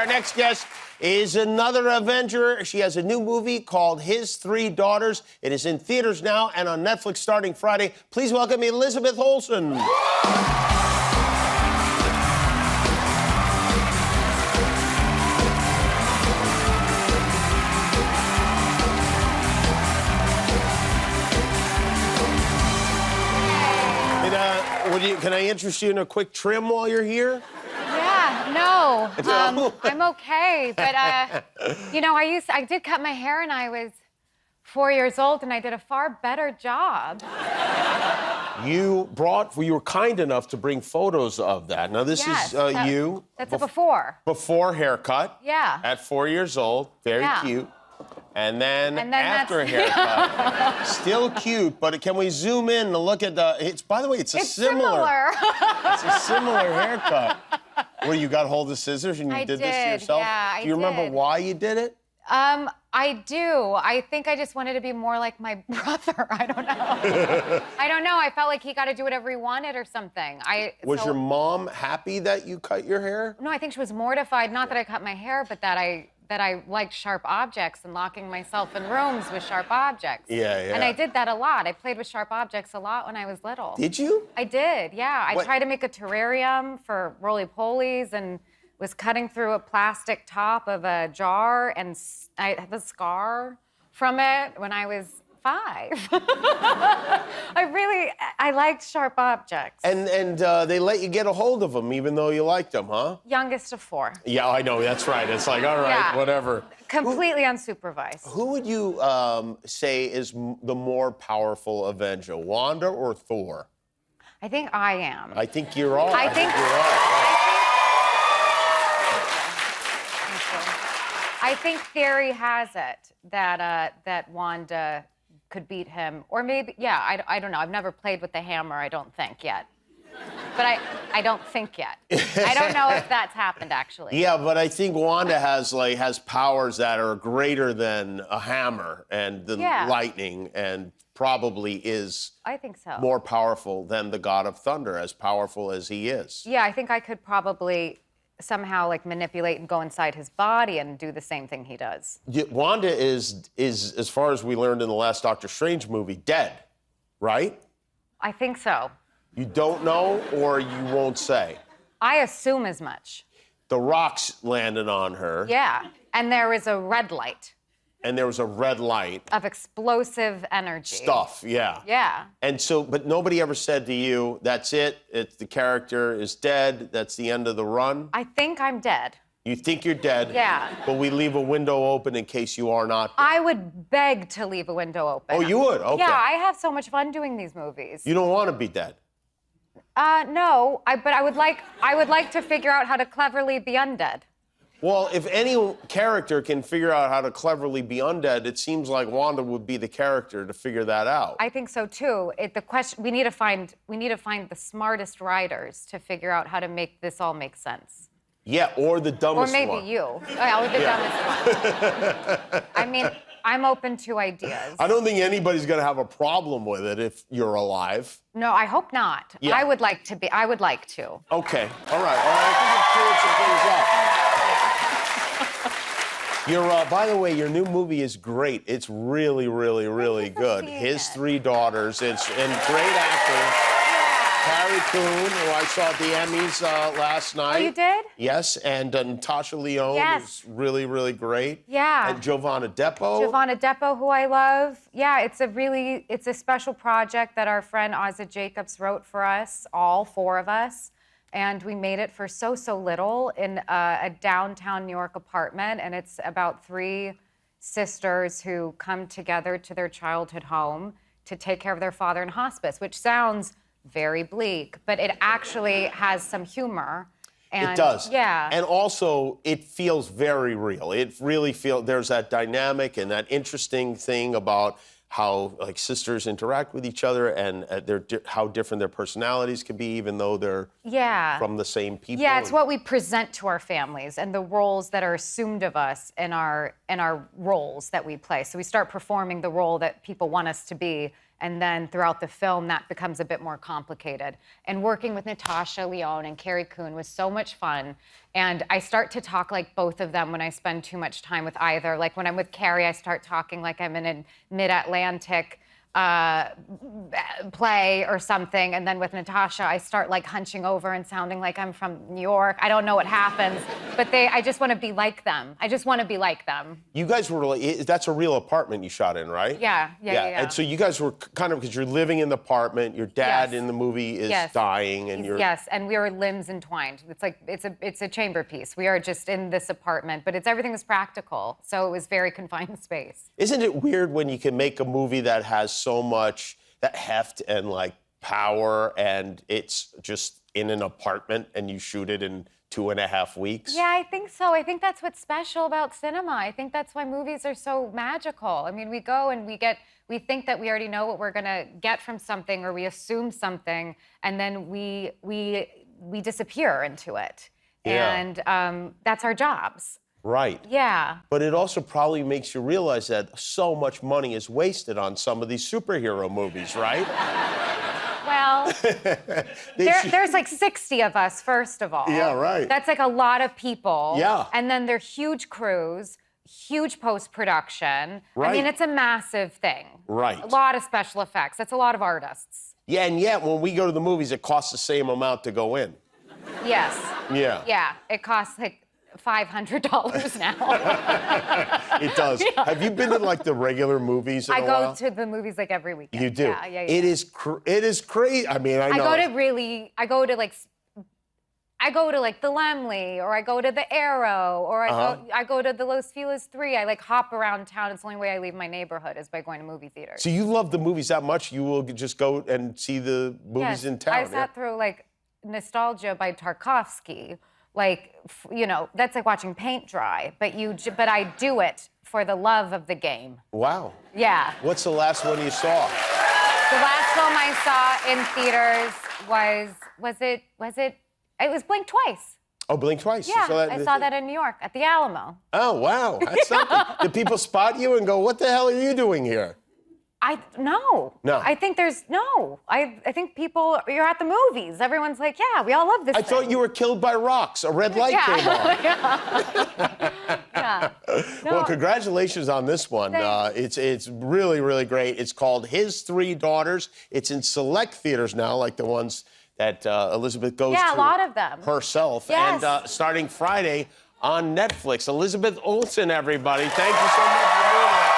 Our next guest is another Avenger. She has a new movie called His Three Daughters. It is in theaters now and on Netflix starting Friday. Please welcome Elizabeth Olsen. Can I interest you in a quick trim while you're here? Yeah, no. I'm okay, but you know, I did cut my hair when I was 4 years old, and I did a far better job. You were kind enough to bring photos of that. Now this is you. That's a before. Before haircut. Yeah. At 4 years old, very cute. And then after a that's... haircut, still cute. But can we zoom in and look at the? By the way, it's similar. It's a similar haircut. Well, you got hold of scissors and you did this to yourself? Yeah, I did. Do you remember why you did it? I do. I think I just wanted to be more like my brother. I don't know. I don't know. I felt like he got to do whatever he wanted or something. Was your mom happy that you cut your hair? No, I think she was mortified. Not that I cut my hair, but that I liked sharp objects and locking myself in rooms with sharp objects. Yeah. And I did that a lot. I played with sharp objects a lot when I was little. Did you? I did, yeah. I tried to make a terrarium for roly-polies and was cutting through a plastic top of a jar, and I have a scar from it when I was 5. I liked sharp objects. And they let you get a hold of them even though you liked them, huh? Youngest of 4. Yeah, I know, that's right. It's like, all right, whatever. Completely unsupervised. Who would you say is the more powerful Avenger, Wanda or Thor? I think I am. I think you're all. I think you're right. I think theory has it that Wanda could beat him, or maybe, I don't know. I've never played with the hammer, I don't think yet. But I don't think yet. I don't know if that's happened, actually. Yeah, but I think Wanda has powers that are greater than a hammer and than lightning, and probably is I think so. more powerful than the God of Thunder, as powerful as he is. Yeah, I think I could probably somehow manipulate and go inside his body and do the same thing he does. Wanda is, as far as we learned in the last Doctor Strange movie, dead, right? I think so. You don't know, or you won't say? I assume as much. The rocks landed on her. Yeah, and there is a red light. And there was a red light. Of explosive energy. Stuff, yeah. Yeah. And so, but nobody ever said to you, that's it, the character is dead, that's the end of the run? I think I'm dead. You think you're dead? Yeah. But we leave a window open in case you are not dead. I would beg to leave a window open. Oh, you would? Okay. Yeah, I have so much fun doing these movies. You don't want to be dead? No, but I would like to figure out how to cleverly be undead. Well, if any character can figure out how to cleverly be undead, it seems like Wanda would be the character to figure that out. I think so too. We need to find the smartest writers to figure out how to make this all make sense. Yeah, or the dumbest one. Or maybe you. Or the dumbest one. I mean, I'm open to ideas. I don't think anybody's going to have a problem with it if you're alive. No, I hope not. Yeah. I would like to be. I would like to. Okay. All right. I think you've cleared some things up. By the way, your new movie is great. It's really, really, really good. His Three Daughters. And great actor. Carrie Coon, who I saw at the Emmys last night. Oh, you did? Yes, and Natasha Lyonne is really, really great. Yeah. And Giovanna Depo. Giovanna Depo, who I love. Yeah, it's a special project that our friend Ozzy Jacobs wrote for us, all 4 of us. And we made it for so little in a downtown New York apartment. And it's about 3 sisters who come together to their childhood home to take care of their father in hospice, which sounds very bleak, but it actually has some humor. And, it does. Yeah. And also, it feels very real. It really feels, there's that dynamic and that interesting thing about how sisters interact with each other and how different their personalities can be, even though they're from the same people. Yeah, it's what we present to our families and the roles that are assumed of us in our roles that we play. So we start performing the role that people want us to be, And then throughout the film, that becomes a bit more complicated. And working with Natasha Lyonne and Carrie Coon was so much fun. And I start to talk like both of them when I spend too much time with either. Like when I'm with Carrie, I start talking like I'm in a mid-Atlantic play or something, and then with Natasha, I start like hunching over and sounding like I'm from New York. I don't know what happens, but I just want to be like them. I just want to be like them. You guys were like, that's a real apartment you shot in, right? Yeah. And so you guys were kind of, because you're living in the apartment, your dad Yes. in the movie is Yes. dying, and you're... Yes, and we are limbs entwined. It's like, it's a chamber piece. We are just in this apartment, but everything is practical, so it was very confined space. Isn't it weird when you can make a movie that has so much that heft and like power, and it's just in an apartment and you shoot it in 2.5 weeks? Yeah, I think so. I think that's what's special about cinema. I think that's why movies are so magical. I mean, we go and we think that we already know what we're gonna get from something, or we assume something, and then we disappear into it. Yeah. And that's our jobs. Right. Yeah. But it also probably makes you realize that so much money is wasted on some of these superhero movies, right? Well, there's like 60 of us, first of all. Yeah, right. That's like a lot of people. Yeah. And then they're huge crews, huge post-production. Right. I mean, it's a massive thing. Right. A lot of special effects. That's a lot of artists. Yeah, and yet when we go to the movies, it costs the same amount to go in. Yes. Yeah. Yeah. It costs like $500 now. It does. Yeah. Have you been to like the regular movies in a while? I go to the movies like every weekend. You do? Yeah. It is crazy. I mean, I know. I go to like the Lemley, or I go to the Arrow, or I go to the Los Feliz 3. I like hop around town. It's the only way I leave my neighborhood is by going to movie theaters. So you love the movies that much, you will just go and see the movies in town. I sat through like Nostalgia by Tarkovsky. Like, that's like watching paint dry, but I do it for the love of the game. Wow. Yeah. What's the last one you saw? The last film I saw in theaters it was Blink Twice. Oh, Blink Twice. Yeah, I saw that in New York at the Alamo. Oh, wow. That's something. Did people spot you and go, what the hell are you doing here? No. No. I think I think people, you're at the movies. Everyone's like, yeah, we all love this I thing. thought you were killed by rocks. A red light came on. Yeah. No. Well, congratulations on this one. It's really, really great. It's called His Three Daughters. It's in select theaters now, like the ones that Elizabeth goes to. Yeah, a lot of them. Herself. Yes. And starting Friday on Netflix. Elizabeth Olsen, everybody. Thank you so much for being here.